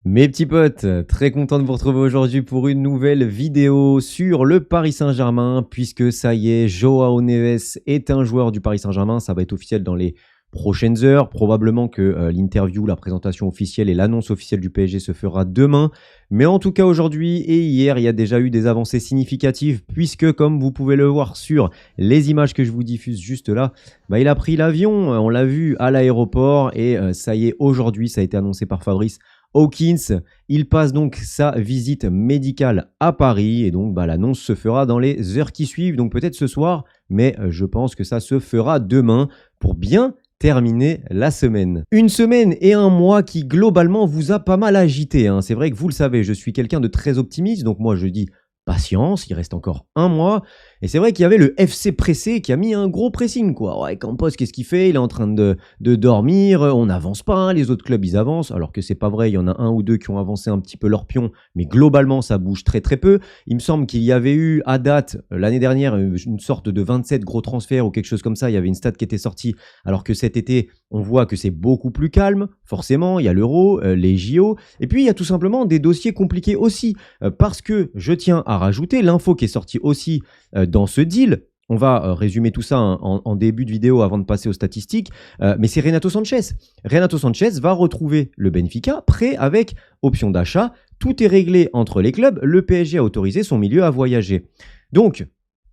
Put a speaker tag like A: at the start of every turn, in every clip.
A: Mes petits potes, très content de vous retrouver aujourd'hui pour une nouvelle vidéo sur le Paris Saint-Germain, puisque ça y est, Joao Neves est un joueur du Paris Saint-Germain. Ça va être officiel dans les prochaines heures. Probablement que l'interview, la présentation officielle et l'annonce officielle du PSG se fera demain. Mais en tout cas, aujourd'hui et hier, il y a déjà eu des avancées significatives, puisque comme vous pouvez le voir sur les images que je vous diffuse juste là, il a pris l'avion, on l'a vu à l'aéroport, et ça y est, aujourd'hui, ça a été annoncé par Fabrice Hawkins. Il passe donc sa visite médicale à Paris et donc l'annonce se fera dans les heures qui suivent, donc peut-être ce soir, mais je pense que ça se fera demain pour bien terminer la semaine. Une semaine et un mois qui globalement vous a pas mal agité, hein. C'est vrai que vous le savez, je suis quelqu'un de très optimiste, donc moi je dis patience, il reste encore un mois. Et c'est vrai qu'il y avait le FC pressé qui a mis un gros pressing, quoi. Ouais, Campos, qu'est-ce qu'il fait? Il est en train de dormir, on n'avance pas, hein. Les autres clubs, ils avancent, alors que c'est pas vrai, il y en a un ou deux qui ont avancé un petit peu leur pion, mais globalement, ça bouge très très peu. Il me semble qu'il y avait eu, à date, l'année dernière, une sorte de 27 gros transferts ou quelque chose comme ça. Il y avait une stat qui était sortie, alors que cet été, on voit que c'est beaucoup plus calme, forcément. Il y a l'Euro, les JO, et puis il y a tout simplement des dossiers compliqués aussi, parce que je tiens à rajouter l'info qui est sortie aussi dans ce deal. On va résumer tout ça en début de vidéo avant de passer aux statistiques, mais c'est Renato Sanchez. Renato Sanchez va retrouver le Benfica, prêt avec option d'achat. Tout est réglé entre les clubs. Le PSG a autorisé son milieu à voyager. Donc,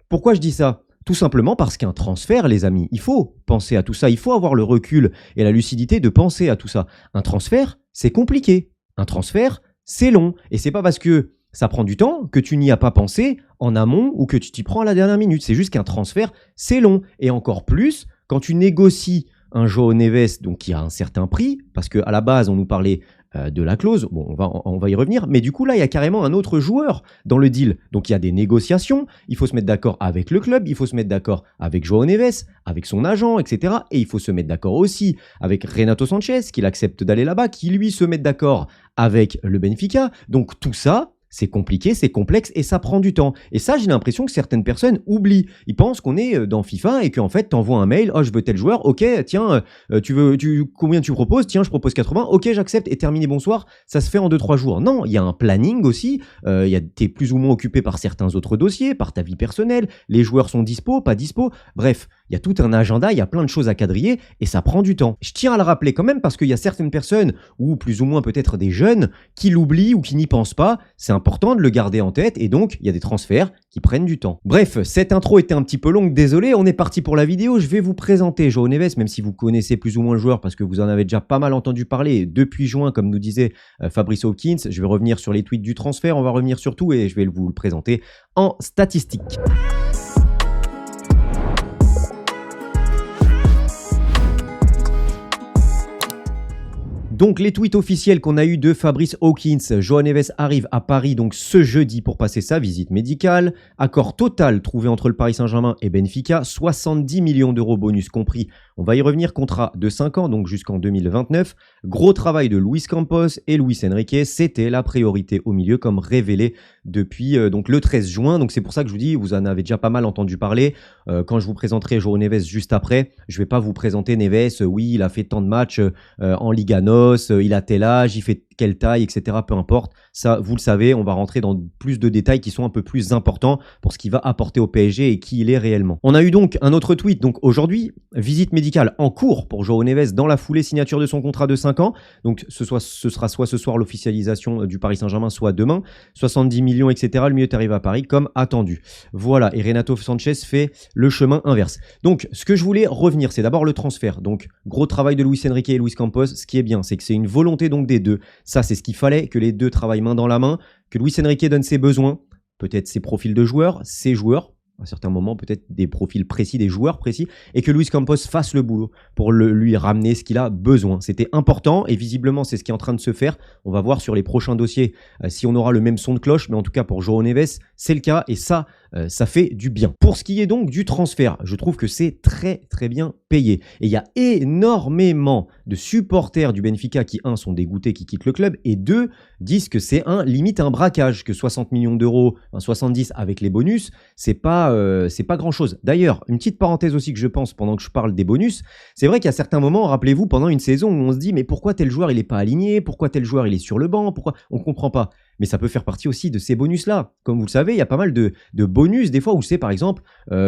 A: pourquoi je dis ça ? Tout simplement parce qu'un transfert, les amis, il faut penser à tout ça. Il faut avoir le recul et la lucidité de penser à tout ça. Un transfert, c'est compliqué. Un transfert, c'est long. Et c'est pas parce que ça prend du temps que tu n'y as pas pensé en amont ou que tu t'y prends à la dernière minute. C'est juste qu'un transfert, c'est long. Et encore plus, quand tu négocies un Joao Neves donc, qui a un certain prix, parce qu'à la base, on nous parlait de la clause, bon, on va y revenir, mais du coup, là, il y a carrément un autre joueur dans le deal. Donc, il y a des négociations, il faut se mettre d'accord avec le club, il faut se mettre d'accord avec Joao Neves, avec son agent, etc. Et il faut se mettre d'accord aussi avec Renato Sanchez, qu'il accepte d'aller là-bas, qui lui se met d'accord avec le Benfica. Donc, tout ça, c'est compliqué, c'est complexe et ça prend du temps. Et ça, j'ai l'impression que certaines personnes oublient. Ils pensent qu'on est dans FIFA et qu'en fait, t'envoies un mail, oh, je veux tel joueur, ok, tiens, combien tu proposes? Tiens, je propose 80, ok, j'accepte et terminé, bonsoir. Ça se fait en 2-3 jours. Non, il y a un planning aussi. T'es plus ou moins occupé par certains autres dossiers, par ta vie personnelle. Les joueurs sont dispo, pas dispo. Bref, il y a tout un agenda, il y a plein de choses à quadriller et ça prend du temps. Je tiens à le rappeler quand même parce qu'il y a certaines personnes, ou plus ou moins peut-être des jeunes, qui l'oublient ou qui n'y pensent pas. C'est important de le garder en tête et donc il y a des transferts qui prennent du temps. Bref, cette intro était un petit peu longue, désolé, on est parti pour la vidéo. Je vais vous présenter Joao Neves, même si vous connaissez plus ou moins le joueur parce que vous en avez déjà pas mal entendu parler depuis juin, comme nous disait Fabrice Hawkins. Je vais revenir sur les tweets du transfert, on va revenir sur tout et je vais vous le présenter en statistiques. Donc les tweets officiels qu'on a eu de Fabrice Hawkins, Joao Neves arrive à Paris donc ce jeudi pour passer sa visite médicale. Accord total trouvé entre le Paris Saint-Germain et Benfica, 70 millions d'euros bonus compris. On va y revenir, contrat de 5 ans, donc jusqu'en 2029. Gros travail de Luis Campos et Luis Enrique, c'était la priorité au milieu comme révélé depuis donc le 13 juin. Donc c'est pour ça que je vous dis, vous en avez déjà pas mal entendu parler. Quand je vous présenterai Joao Neves juste après, je vais pas vous présenter Neves, oui il a fait tant de matchs en Liga NOS, il a tel âge, il fait quelle taille, etc. Peu importe. Ça, vous le savez, on va rentrer dans plus de détails qui sont un peu plus importants pour ce qu'il va apporter au PSG et qui il est réellement. On a eu donc un autre tweet. Donc aujourd'hui, visite médicale en cours pour Joao Neves dans la foulée, signature de son contrat de 5 ans. Donc ce sera soit ce soir l'officialisation du Paris Saint-Germain, soit demain. 70 millions, etc. Le milieu arrive à Paris comme attendu. Voilà, et Renato Sanchez fait le chemin inverse. Donc ce que je voulais revenir, c'est d'abord le transfert. Donc gros travail de Luis Enrique et Luis Campos. Ce qui est bien, c'est que c'est une volonté donc des deux. Ça, c'est ce qu'il fallait, que les deux travaillent main dans la main, que Luis Enrique donne ses besoins, peut-être ses profils de joueurs, ses joueurs, à certains moments peut-être des profils précis, des joueurs précis, et que Luis Campos fasse le boulot pour lui ramener ce qu'il a besoin. C'était important et visiblement c'est ce qui est en train de se faire. On va voir sur les prochains dossiers si on aura le même son de cloche, mais en tout cas pour Joao Neves, c'est le cas et ça, ça fait du bien. Pour ce qui est donc du transfert, je trouve que c'est très très bien payé. Et il y a énormément de supporters du Benfica qui, un, sont dégoûtés, qui quittent le club, et deux, disent que c'est limite un braquage, que 60 millions d'euros, 70 avec les bonus, c'est pas grand-chose. D'ailleurs, une petite parenthèse aussi que je pense pendant que je parle des bonus, c'est vrai qu'à certains moments, rappelez-vous, pendant une saison où on se dit mais pourquoi tel joueur il est pas aligné, pourquoi tel joueur il est sur le banc, pourquoi on comprend pas. Mais ça peut faire partie aussi de ces bonus-là. Comme vous le savez, il y a pas mal de bonus des fois où c'est par exemple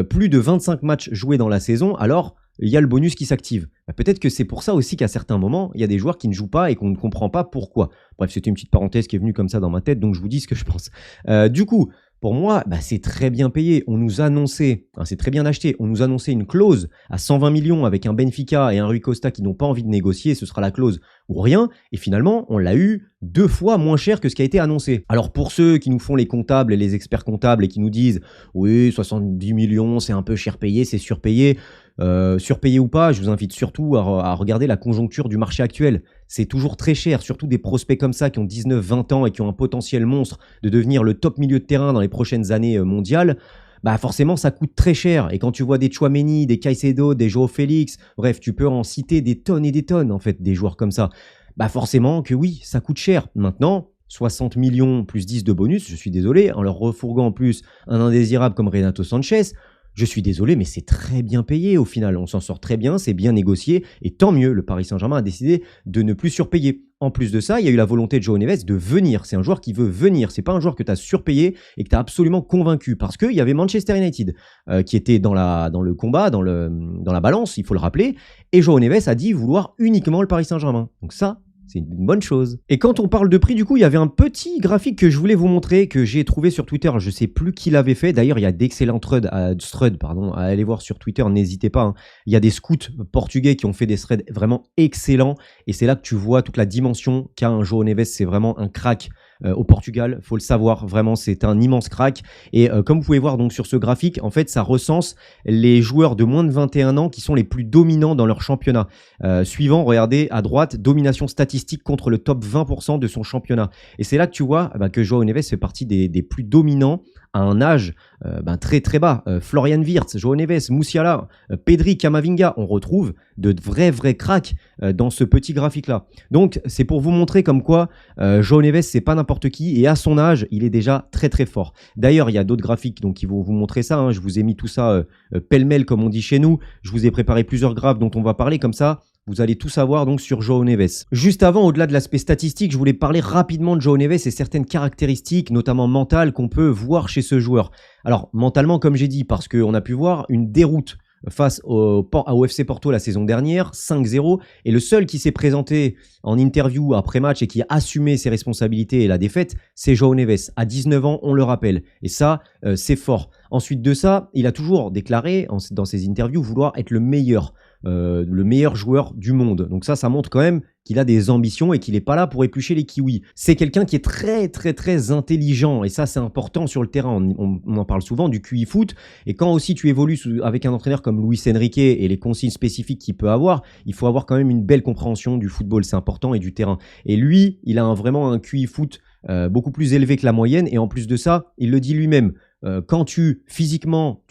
A: plus de 25 matchs joués dans la saison, alors il y a le bonus qui s'active. Peut-être que c'est pour ça aussi qu'à certains moments, il y a des joueurs qui ne jouent pas et qu'on ne comprend pas pourquoi. Bref, c'était une petite parenthèse qui est venue comme ça dans ma tête, donc je vous dis ce que je pense. Du coup, pour moi, c'est très bien payé. On nous annonçait, c'est très bien acheté, on nous annonçait une clause à 120 millions avec un Benfica et un Rui Costa qui n'ont pas envie de négocier, ce sera la clause ou rien. Et finalement, on l'a eu 2 fois moins cher que ce qui a été annoncé. Alors pour ceux qui nous font les comptables et les experts comptables et qui nous disent « Oui, 70 millions, c'est un peu cher payé, c'est surpayé », surpayé ou pas, je vous invite surtout à regarder la conjoncture du marché actuel. C'est toujours très cher, surtout des prospects comme ça qui ont 19-20 ans et qui ont un potentiel monstre de devenir le top milieu de terrain dans les prochaines années mondiales. Forcément, ça coûte très cher. Et quand tu vois des Tchouaméni, des Caicedo, des Joao Félix, bref, tu peux en citer des tonnes et des tonnes, en fait, des joueurs comme ça. Forcément que oui, ça coûte cher. Maintenant, 60 millions plus 10 de bonus, je suis désolé, en leur refourguant en plus un indésirable comme Renato Sanchez, je suis désolé, mais c'est très bien payé au final. On s'en sort très bien, c'est bien négocié. Et tant mieux, le Paris Saint-Germain a décidé de ne plus surpayer. En plus de ça, il y a eu la volonté de João Neves de venir. C'est un joueur qui veut venir. C'est pas un joueur que tu as surpayé et que tu as absolument convaincu. Parce qu'il y avait Manchester United qui était dans le combat, dans la balance, il faut le rappeler. Et João Neves a dit vouloir uniquement le Paris Saint-Germain. Donc ça, c'est une bonne chose. Et quand on parle de prix, du coup, il y avait un petit graphique que je voulais vous montrer, que j'ai trouvé sur Twitter. Je ne sais plus qui l'avait fait. D'ailleurs, il y a d'excellents threads à aller voir sur Twitter. N'hésitez pas. Il y a des scouts portugais qui ont fait des threads vraiment excellents. Et c'est là que tu vois toute la dimension qu'a un João Neves. C'est vraiment un crack. Au Portugal, faut le savoir, vraiment c'est un immense crack et comme vous pouvez voir donc sur ce graphique, en fait ça recense les joueurs de moins de 21 ans qui sont les plus dominants dans leur championnat. Suivant, regardez à droite, domination statistique contre le top 20% de son championnat. Et c'est là que tu vois que João Neves fait partie des plus dominants à un âge très très bas. Florian Wirtz, João Neves, Musiala, Pedri, Camavinga, on retrouve de vrais cracks dans ce petit graphique-là. Donc c'est pour vous montrer comme quoi João Neves c'est pas n'importe qui et à son âge il est déjà très très fort. D'ailleurs il y a d'autres graphiques donc qui vont vous montrer ça. Je vous ai mis tout ça pêle-mêle comme on dit chez nous. Je vous ai préparé plusieurs graphes dont on va parler comme ça. Vous allez tout savoir donc sur João Neves. Juste avant, au-delà de l'aspect statistique, je voulais parler rapidement de João Neves et certaines caractéristiques, notamment mentales, qu'on peut voir chez ce joueur. Alors, mentalement, comme j'ai dit, parce qu'on a pu voir une déroute face au FC Porto la saison dernière, 5-0, et le seul qui s'est présenté en interview après match et qui a assumé ses responsabilités et la défaite, c'est João Neves. À 19 ans, on le rappelle. Et ça, c'est fort. Ensuite de ça, il a toujours déclaré dans ses interviews vouloir être le meilleur joueur du monde. Donc ça montre quand même qu'il a des ambitions et qu'il n'est pas là pour éplucher les kiwis. C'est quelqu'un qui est très intelligent et ça c'est important sur le terrain. On en parle souvent du QI foot et quand aussi tu évolues avec un entraîneur comme Luis Enrique et les consignes spécifiques qu'il peut avoir, il faut avoir quand même une belle compréhension du football, c'est important, et du terrain. Et lui, il a vraiment un QI foot beaucoup plus élevé que la moyenne et en plus de ça, il le dit lui-même. Quand physiquement,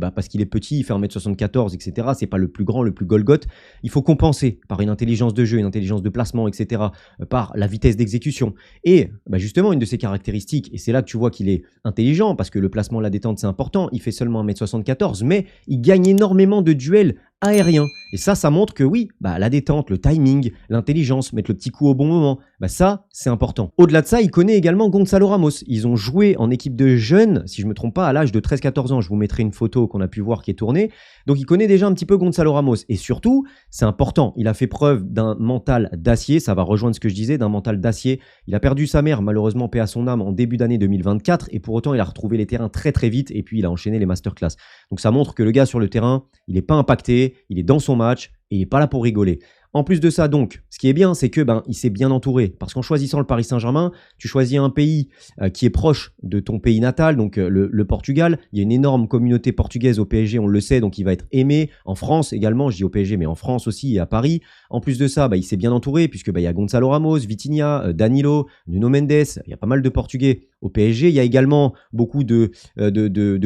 A: parce qu'il est petit, il fait 1m74, etc., c'est pas le plus grand, le plus Golgoth, il faut compenser par une intelligence de jeu, une intelligence de placement, etc., par la vitesse d'exécution. Et justement, une de ses caractéristiques, et c'est là que tu vois qu'il est intelligent, parce que le placement, la détente, c'est important, il fait seulement 1m74, mais il gagne énormément de duels aériens. Et ça montre que oui, la détente, le timing, l'intelligence, mettre le petit coup au bon moment, ça, c'est important. Au-delà de ça, il connaît également Gonçalo Ramos. Ils ont joué en équipe de jeunes, si je ne me trompe pas, à l'âge de 13-14 ans. Je vous mettrai une photo qu'on a pu voir qui est tournée. Donc, il connaît déjà un petit peu Gonçalo Ramos. Et surtout, c'est important, il a fait preuve d'un mental d'acier. Ça va rejoindre ce que je disais, d'un mental d'acier. Il a perdu sa mère, malheureusement, paix à son âme, en début d'année 2024. Et pour autant, il a retrouvé les terrains très vite. Et puis, il a enchaîné les masterclass. Donc, ça montre que le gars sur le terrain, il n'est pas impacté, il est dans son match et il n'est pas là pour rigoler. En plus de ça, donc, ce qui est bien, c'est que il s'est bien entouré. Parce qu'en choisissant le Paris Saint-Germain, tu choisis un pays qui est proche de ton pays natal, donc le Portugal. Il y a une énorme communauté portugaise au PSG, on le sait, donc il va être aimé. En France également, je dis au PSG, mais en France aussi et à Paris. En plus de ça, il s'est bien entouré, puisque il y a Gonzalo Ramos, Vitinha, Danilo, Nuno Mendes. Il y a pas mal de Portugais au PSG. Il y a également beaucoup de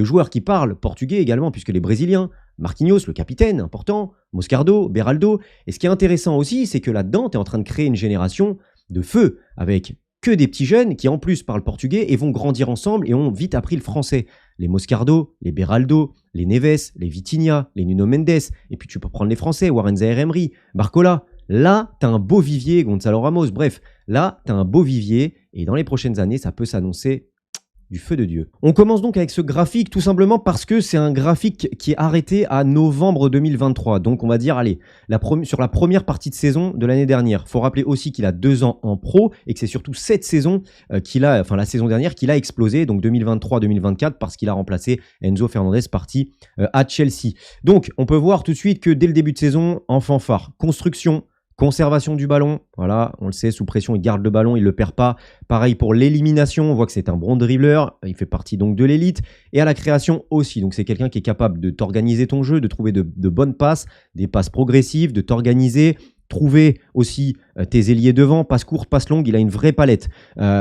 A: joueurs qui parlent portugais également, puisque les Brésiliens, Marquinhos, le capitaine, important, Moscardo, Beraldo. Et ce qui est intéressant aussi, c'est que là-dedans, tu es en train de créer une génération de feu avec que des petits jeunes qui en plus parlent portugais et vont grandir ensemble et ont vite appris le français. Les Moscardo, les Beraldo, les Neves, les Vitinha, les Nuno Mendes. Et puis tu peux prendre les Français, Warren Zaïre-Emery, Barcola. Là, tu as un beau vivier, Gonzalo Ramos. Bref, là, tu as un beau vivier et dans les prochaines années, ça peut s'annoncer du feu de Dieu. On commence donc avec ce graphique tout simplement parce que c'est un graphique qui est arrêté à novembre 2023. Donc on va dire, allez, sur la première partie de saison de l'année dernière. Il faut rappeler aussi qu'il a 2 ans en pro et que c'est surtout cette saison la saison dernière qu'il a explosé, donc 2023-2024, parce qu'il a remplacé Enzo Fernandez parti à Chelsea. Donc on peut voir tout de suite que dès le début de saison, en fanfare, construction, conservation du ballon, voilà, on le sait, sous pression, il garde le ballon, il ne le perd pas. Pareil pour l'élimination, on voit que c'est un bon dribbleur, il fait partie donc de l'élite. Et à la création aussi, donc c'est quelqu'un qui est capable de t'organiser ton jeu, de trouver de bonnes passes, des passes progressives, de t'organiser, trouver aussi tes ailiers devant, passe courte, passe longue, il a une vraie palette.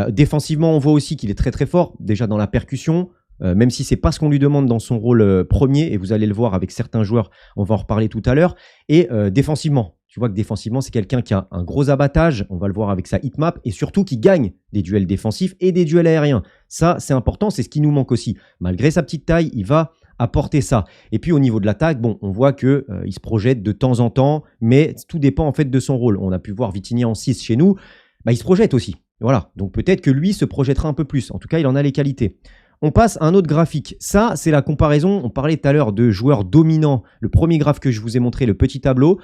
A: Défensivement, on voit aussi qu'il est très très fort, déjà dans la percussion, même si c'est pas ce qu'on lui demande dans son rôle premier, et vous allez le voir avec certains joueurs, on va en reparler tout à l'heure. Et défensivement, tu vois que défensivement, c'est quelqu'un qui a un gros abattage, on va le voir avec sa hitmap, et surtout qui gagne des duels défensifs et des duels aériens. Ça, c'est important, c'est ce qui nous manque aussi. Malgré sa petite taille, il va apporter ça. Et puis au niveau de l'attaque, on voit qu'il se projette de temps en temps, mais tout dépend en fait de son rôle. On a pu voir Vitinha en 6 chez nous, il se projette aussi. Voilà, donc peut-être que lui se projettera un peu plus. En tout cas, il en a les qualités. On passe à un autre graphique. Ça, c'est la comparaison. On parlait tout à l'heure de joueurs dominants. Le premier graphe que je vous ai montré, le petit tableau,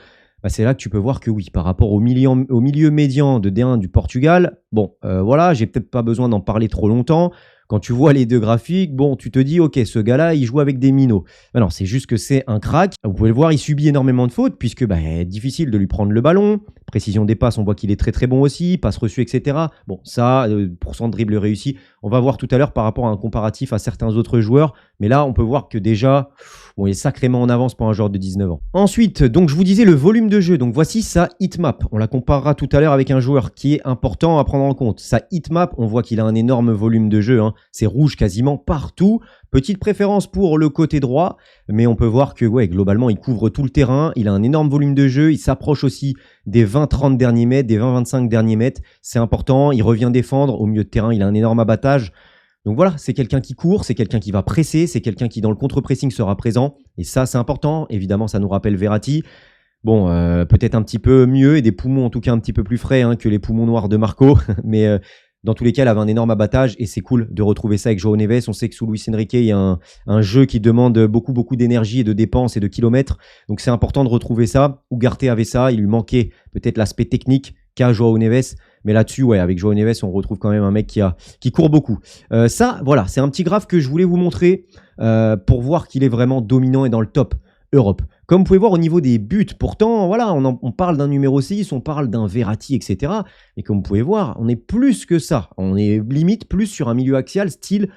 A: c'est là que tu peux voir que oui, par rapport au milieu médian de D1 du Portugal, voilà, j'ai peut-être pas besoin d'en parler trop longtemps. Quand tu vois les deux graphiques, tu te dis, ok, ce gars-là, il joue avec des minots. Non, c'est juste que c'est un crack. Vous pouvez le voir, il subit énormément de fautes, puisque difficile de lui prendre le ballon. Précision des passes, on voit qu'il est très très bon aussi. Passes reçues, etc. Ça, pourcent de dribble réussi, on va voir tout à l'heure par rapport à un comparatif à certains autres joueurs. Mais là, on peut voir que déjà, il est sacrément en avance pour un joueur de 19 ans. Ensuite, donc je vous disais le volume de jeu. Donc voici sa hitmap. On la comparera tout à l'heure avec un joueur qui est important à prendre en compte. Sa hitmap, on voit qu'il a un énorme volume de jeu. C'est rouge quasiment partout. Petite préférence pour le côté droit, mais on peut voir que globalement, il couvre tout le terrain. Il a un énorme volume de jeu. Il s'approche aussi des 20-30 derniers mètres, des 20-25 derniers mètres. C'est important. Il revient défendre. Au milieu de terrain, il a un énorme abattage. Donc voilà, c'est quelqu'un qui court, c'est quelqu'un qui va presser, c'est quelqu'un qui dans le contre-pressing sera présent. Et ça, c'est important. Évidemment, ça nous rappelle Verratti. Peut-être un petit peu mieux et des poumons en tout cas un petit peu plus frais que les poumons noirs de Marco. Mais dans tous les cas, il avait un énorme abattage et c'est cool de retrouver ça avec João Neves. On sait que sous Luis Enrique, il y a un jeu qui demande beaucoup d'énergie et de dépenses et de kilomètres. Donc c'est important de retrouver ça. Ugarte avait ça, il lui manquait peut-être l'aspect technique qu'a João Neves. Mais là-dessus, avec João Neves, on retrouve quand même un mec qui court beaucoup. Ça, voilà, c'est un petit graphe que je voulais vous montrer pour voir qu'il est vraiment dominant et dans le top Europe. Comme vous pouvez voir au niveau des buts, pourtant, voilà, on parle d'un numéro 6, on parle d'un Verratti, etc. Et comme vous pouvez voir, on est plus que ça. On est limite plus sur un milieu axial style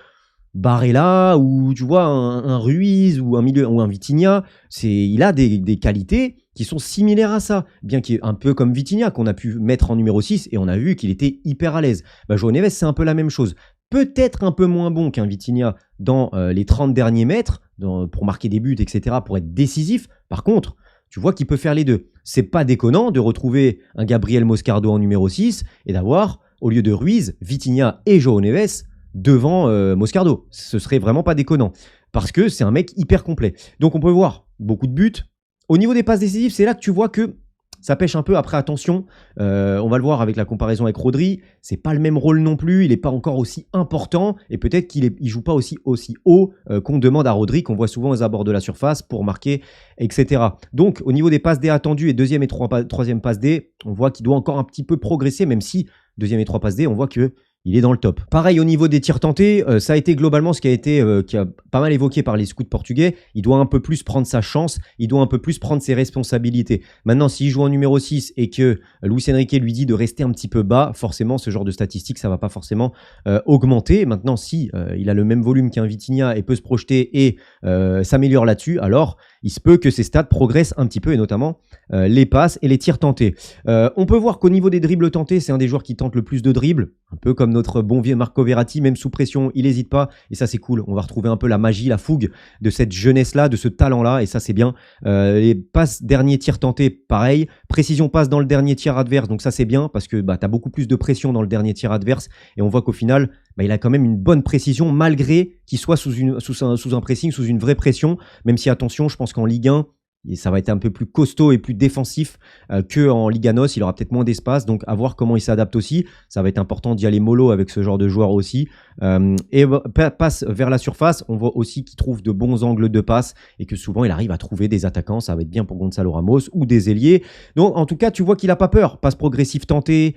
A: Barella ou tu vois un Ruiz ou un Vitinha. Il a des qualités qui sont similaires à ça, bien qu'il est un peu comme Vitinha qu'on a pu mettre en numéro 6 et on a vu qu'il était hyper à l'aise. João Neves, c'est un peu la même chose. Peut-être un peu moins bon qu'un Vitinha dans les 30 derniers mètres pour marquer des buts, etc., pour être décisif. Par contre, tu vois qu'il peut faire les deux. C'est pas déconnant de retrouver un Gabriel Moscardo en numéro 6 et d'avoir, au lieu de Ruiz, Vitinha et João Neves devant Moscardo. Ce serait vraiment pas déconnant parce que c'est un mec hyper complet. Donc on peut voir beaucoup de buts. Au niveau des passes décisives, c'est là que tu vois que ça pêche un peu. Après, attention, on va le voir avec la comparaison avec Rodri. C'est pas le même rôle non plus. Il n'est pas encore aussi important et peut-être qu'il ne joue pas aussi haut qu'on demande à Rodri, qu'on voit souvent aux abords de la surface pour marquer, etc. Donc, au niveau des passes D attendues et deuxième et troisième passes D, on voit qu'il doit encore un petit peu progresser, même si deuxième et trois passes D, on voit qu'il il est dans le top. Pareil au niveau des tirs tentés, ça a été globalement ce qui a pas mal évoqué par les scouts portugais. Il doit un peu plus prendre sa chance, il doit un peu plus prendre ses responsabilités. Maintenant, s'il joue en numéro 6 et que Luis Enrique lui dit de rester un petit peu bas, forcément, ce genre de statistiques, ça va pas forcément augmenter. Maintenant, si il a le même volume qu'un Vitinha et peut se projeter et s'améliore là-dessus, alors il se peut que ses stats progressent un petit peu, et notamment les passes et les tirs tentés. On peut voir qu'au niveau des dribbles tentés, c'est un des joueurs qui tente le plus de dribbles, un peu comme notre bon vieux Marco Verratti, même sous pression, il n'hésite pas, et ça c'est cool. On va retrouver un peu la magie, la fougue de cette jeunesse-là, de ce talent-là, et ça c'est bien. Les passes, dernier tir tenté, pareil. Précision passe dans le dernier tir adverse, donc ça c'est bien, parce que tu as beaucoup plus de pression dans le dernier tir adverse, et on voit qu'au final, il a quand même une bonne précision, malgré qu'il soit sous un pressing, sous une vraie pression, même si attention, je pense qu'en Ligue 1, et ça va être un peu plus costaud et plus défensif qu'en Liga NOS. Il aura peut-être moins d'espace, donc à voir comment il s'adapte aussi. Ça va être important d'y aller mollo avec ce genre de joueur aussi. Et passe vers la surface, on voit aussi qu'il trouve de bons angles de passe et que souvent il arrive à trouver des attaquants. Ça va être bien pour Gonzalo Ramos ou des ailiers. Donc en tout cas, tu vois qu'il n'a pas peur. Passe progressive tentée,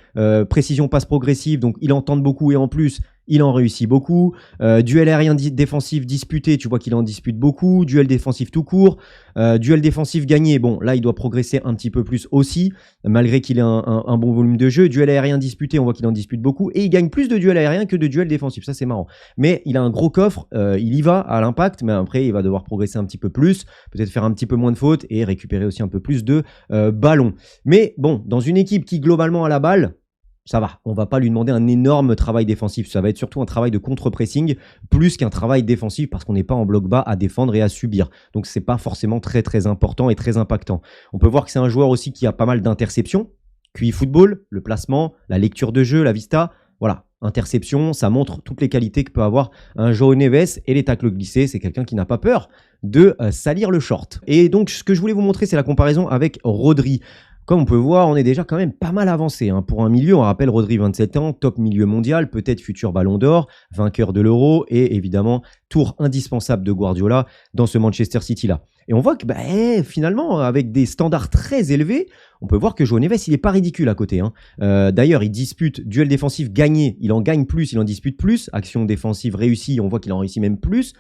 A: précision passe progressive, donc il en tente beaucoup et en plus, il en réussit beaucoup. Duel aérien défensif disputé, tu vois qu'il en dispute beaucoup. Duel défensif tout court. Duel défensif gagné, bon, là, il doit progresser un petit peu plus aussi, malgré qu'il ait un bon volume de jeu. Duel aérien disputé, on voit qu'il en dispute beaucoup. Et il gagne plus de duels aériens que de duels défensifs. Ça, c'est marrant. Mais il a un gros coffre. Il y va à l'impact, mais après, il va devoir progresser un petit peu plus. Peut-être faire un petit peu moins de fautes et récupérer aussi un peu plus de ballons. Mais bon, dans une équipe qui, globalement, a la balle, ça va, on va pas lui demander un énorme travail défensif. Ça va être surtout un travail de contre-pressing plus qu'un travail défensif parce qu'on n'est pas en bloc bas à défendre et à subir. Donc c'est pas forcément très très important et très impactant. On peut voir que c'est un joueur aussi qui a pas mal d'interceptions. QI football, le placement, la lecture de jeu, la vista. Voilà, interception, ça montre toutes les qualités que peut avoir un João Neves et les tacles glissés. C'est quelqu'un qui n'a pas peur de salir le short. Et donc ce que je voulais vous montrer, c'est la comparaison avec Rodri. Comme on peut voir, on est déjà quand même pas mal avancé. Hein. Pour un milieu, on rappelle Rodri, 27 ans, top milieu mondial, peut-être futur ballon d'or, vainqueur de l'Euro et évidemment tour indispensable de Guardiola dans ce Manchester City-là. Et on voit que finalement, avec des standards très élevés, on peut voir que João Neves, il n'est pas ridicule à côté. Hein. D'ailleurs, il dispute duel défensif gagné, il en gagne plus, il en dispute plus. Action défensive réussie, on voit qu'il en réussit même plus.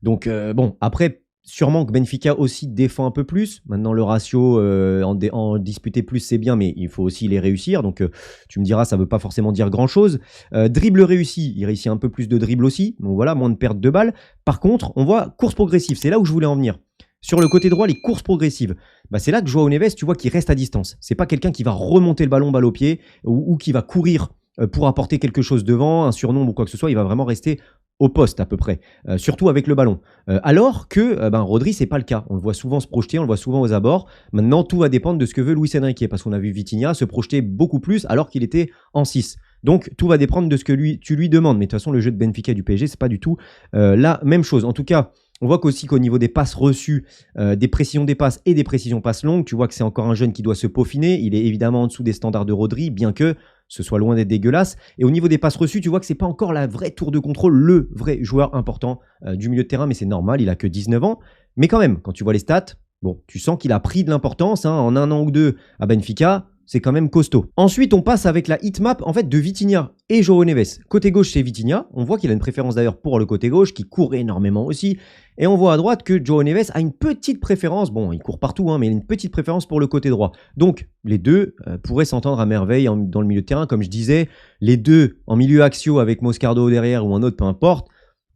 A: Donc bon, après... Sûrement que Benfica aussi défend un peu plus. Maintenant, le ratio en disputer plus, c'est bien, mais il faut aussi les réussir. Donc, tu me diras, ça ne veut pas forcément dire grand-chose. Dribble réussi, il réussit un peu plus de dribble aussi. Donc voilà, moins de perte de balles. Par contre, on voit course progressive. C'est là où je voulais en venir. Sur le côté droit, les courses progressives. C'est là que João Neves, tu vois, qu'il reste à distance. C'est pas quelqu'un qui va remonter le ballon balle au pied ou qui va courir pour apporter quelque chose devant, un surnombre ou quoi que ce soit. Il va vraiment rester au poste à peu près, surtout avec le ballon. Alors que Rodri, c'est pas le cas. On le voit souvent se projeter, on le voit souvent aux abords. Maintenant, tout va dépendre de ce que veut Luis Enrique, parce qu'on a vu Vitinha se projeter beaucoup plus alors qu'il était en 6. Donc, tout va dépendre de ce que tu lui demandes. Mais de toute façon, le jeu de Benfica et du PSG, c'est pas du tout la même chose. En tout cas, on voit qu'au niveau des passes reçues, des précisions des passes et des précisions passes longues, tu vois que c'est encore un jeune qui doit se peaufiner. Il est évidemment en dessous des standards de Rodri, bien que ce soit loin d'être dégueulasse. Et au niveau des passes reçues, tu vois que c'est pas encore la vraie tour de contrôle, le vrai joueur important du milieu de terrain, mais c'est normal, il a que 19 ans. Mais quand même, quand tu vois les stats, bon, tu sens qu'il a pris de l'importance en un an ou deux à Benfica. C'est quand même costaud. Ensuite, on passe avec la heatmap en fait de Vitinha et João Neves. Côté gauche, c'est Vitinha. On voit qu'il a une préférence d'ailleurs pour le côté gauche, qui court énormément aussi. Et on voit à droite que João Neves a une petite préférence. Bon, il court partout, mais il a une petite préférence pour le côté droit. Donc, les deux pourraient s'entendre à merveille dans le milieu de terrain. Comme je disais, les deux en milieu axio avec Moscardo derrière ou un autre, peu importe.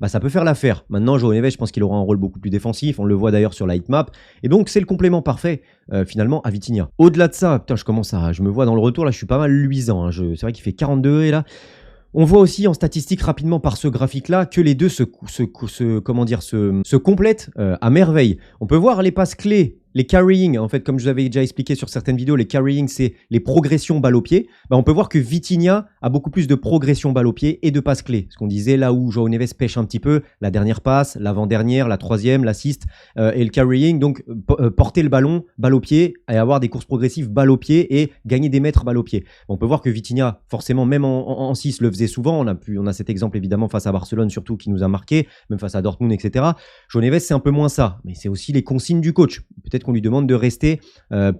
A: Ça peut faire l'affaire. Maintenant, João Neves, je pense qu'il aura un rôle beaucoup plus défensif. On le voit d'ailleurs sur la heatmap. Et donc, c'est le complément parfait, finalement, à Vitinha. Au-delà de ça, putain, je me vois dans le retour, là, je suis pas mal luisant. Hein. C'est vrai qu'il fait 40 degrés, là. On voit aussi en statistique rapidement par ce graphique-là que les deux se complètent à merveille. On peut voir les passes clés, les carrying, en fait, comme je vous avais déjà expliqué sur certaines vidéos, les carrying, c'est les progressions balle au pied. On peut voir que Vitinha a beaucoup plus de progression balle au pied et de passes clés. Ce qu'on disait là où João Neves pêche un petit peu, la dernière passe, l'avant-dernière, la troisième, l'assist et le carrying. Donc, porter le ballon, balle au pied et avoir des courses progressives balle au pied et gagner des mètres balle au pied. On peut voir que Vitinha, forcément, même en 6, le faisait souvent. On a cet exemple évidemment face à Barcelone surtout qui nous a marqué, même face à Dortmund, etc. João Neves, c'est un peu moins ça. Mais c'est aussi les consignes du coach. Peut-être qu'on lui demande de rester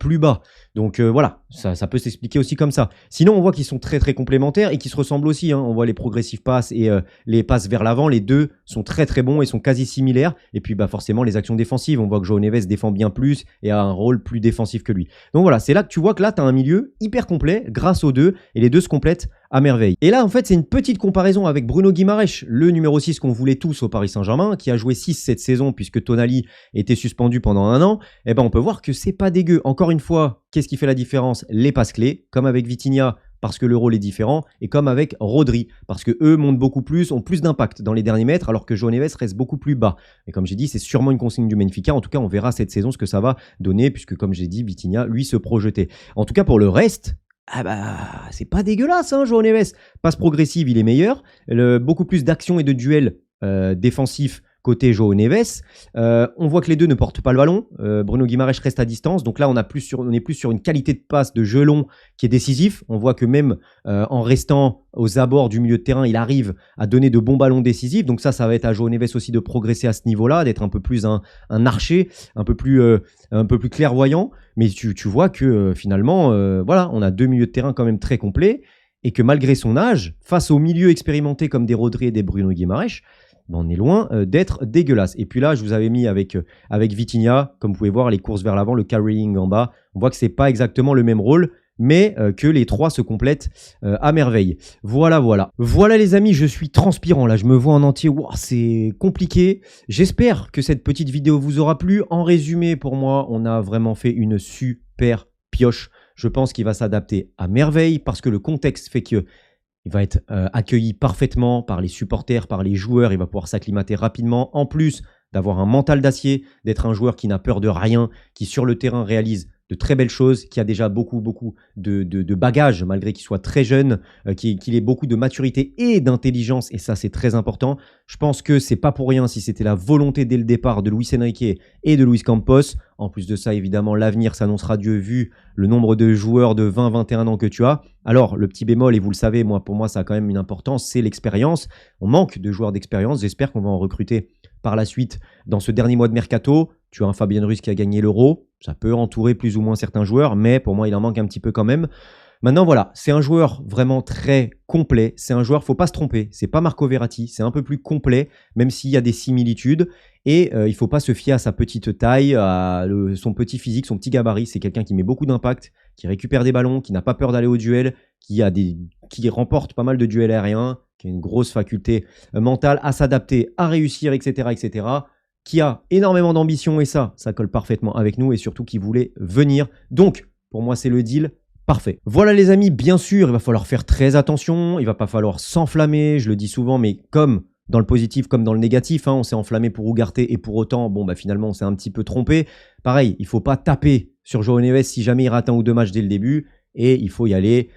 A: plus bas. Donc voilà, ça peut s'expliquer aussi comme ça. Sinon, on voit qu'ils sont très très complémentaires et qu'ils se ressemblent aussi. Hein. On voit les progressive passes et les passes vers l'avant. Les deux sont très très bons et sont quasi similaires. Et puis bah, forcément, les actions défensives. On voit que João Neves défend bien plus et a un rôle plus défensif que lui. Donc voilà, c'est là que tu vois que là, tu as un milieu hyper complet grâce aux deux. Et les deux se complètent à merveille. Et là, en fait, c'est une petite comparaison avec Bruno Guimaraes, le numéro 6 qu'on voulait tous au Paris Saint-Germain, qui a joué 6 cette saison puisque Tonali était suspendu pendant un an. Et ben, on peut voir que c'est pas dégueu. Encore une fois, qu'est-ce qui fait la différence? Les passes clés, comme avec Vitinha, parce que le rôle est différent, et comme avec Rodri, parce que eux montent beaucoup plus, ont plus d'impact dans les derniers mètres, alors que João Neves reste beaucoup plus bas. Et comme j'ai dit, c'est sûrement une consigne du Benfica. En tout cas, on verra cette saison ce que ça va donner, puisque comme j'ai dit, Vitinha, lui, se projetait. En tout cas, pour le reste, ah bah, c'est pas dégueulasse, hein, João Neves. Passe progressive, il est meilleur. Beaucoup plus d'actions et de duels défensifs côté João Neves. On voit que les deux ne portent pas le ballon. Bruno Guimaraes reste à distance. Donc là, on est plus sur une qualité de passe de jeu long qui est décisif. On voit que même en restant aux abords du milieu de terrain, il arrive à donner de bons ballons décisifs. Donc ça va être à João Neves aussi de progresser à ce niveau-là, d'être un peu plus un archer, un peu plus clairvoyant. Mais tu vois que finalement, voilà, on a deux milieux de terrain quand même très complets. Et que malgré son âge, face aux milieux expérimentés comme des Rodri et des Bruno Guimaraes, ben on est loin d'être dégueulasse. Et puis là, je vous avais mis avec Vitinha, comme vous pouvez voir, les courses vers l'avant, le carrying en bas. On voit que ce n'est pas exactement le même rôle, mais que les trois se complètent à merveille. Voilà. Voilà les amis, je suis transpirant là, je me vois en entier. Wow, c'est compliqué. J'espère que cette petite vidéo vous aura plu. En résumé, pour moi, on a vraiment fait une super pioche. Je pense qu'il va s'adapter à merveille parce que le contexte fait qu'il va être accueilli parfaitement par les supporters, par les joueurs. Il va pouvoir s'acclimater rapidement. En plus d'avoir un mental d'acier, d'être un joueur qui n'a peur de rien, qui sur le terrain réalise de très belles choses, qui a déjà beaucoup de bagages, malgré qu'il soit très jeune, qu'il ait beaucoup de maturité et d'intelligence, et ça c'est très important. Je pense que c'est pas pour rien si c'était la volonté dès le départ de Luis Enrique et de Luis Campos. En plus de ça, évidemment, l'avenir s'annoncera Dieu vu le nombre de joueurs de 20-21 ans que tu as. Alors, le petit bémol, et vous le savez, pour moi, ça a quand même une importance, c'est l'expérience. On manque de joueurs d'expérience. J'espère qu'on va en recruter par la suite dans ce dernier mois de mercato. Tu as un Fabien Ruiz qui a gagné l'Euro. Ça peut entourer plus ou moins certains joueurs, mais pour moi, il en manque un petit peu quand même. Maintenant, voilà, c'est un joueur vraiment très complet. C'est un joueur, faut pas se tromper. C'est pas Marco Verratti, c'est un peu plus complet, même s'il y a des similitudes. Et il faut pas se fier à sa petite taille, à son petit physique, son petit gabarit. C'est quelqu'un qui met beaucoup d'impact, qui récupère des ballons, qui n'a pas peur d'aller au duel, qui remporte pas mal de duels aériens, qui a une grosse faculté mentale à s'adapter, à réussir, etc., etc., qui a énormément d'ambition et ça colle parfaitement avec nous et surtout qui voulait venir. Donc, pour moi, c'est le deal parfait. Voilà les amis, bien sûr, il va falloir faire très attention, il va pas falloir s'enflammer, je le dis souvent, mais comme dans le positif comme dans le négatif, hein, on s'est enflammé pour Ugarte et pour autant, bon, bah, finalement, on s'est un petit peu trompé. Pareil, il ne faut pas taper sur João Neves si jamais il rate un ou deux matchs dès le début. Et il faut y aller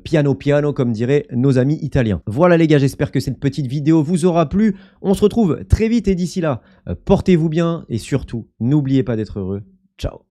A: piano piano, comme diraient nos amis italiens. Voilà les gars, j'espère que cette petite vidéo vous aura plu. On se retrouve très vite et d'ici là, portez-vous bien et surtout, n'oubliez pas d'être heureux. Ciao.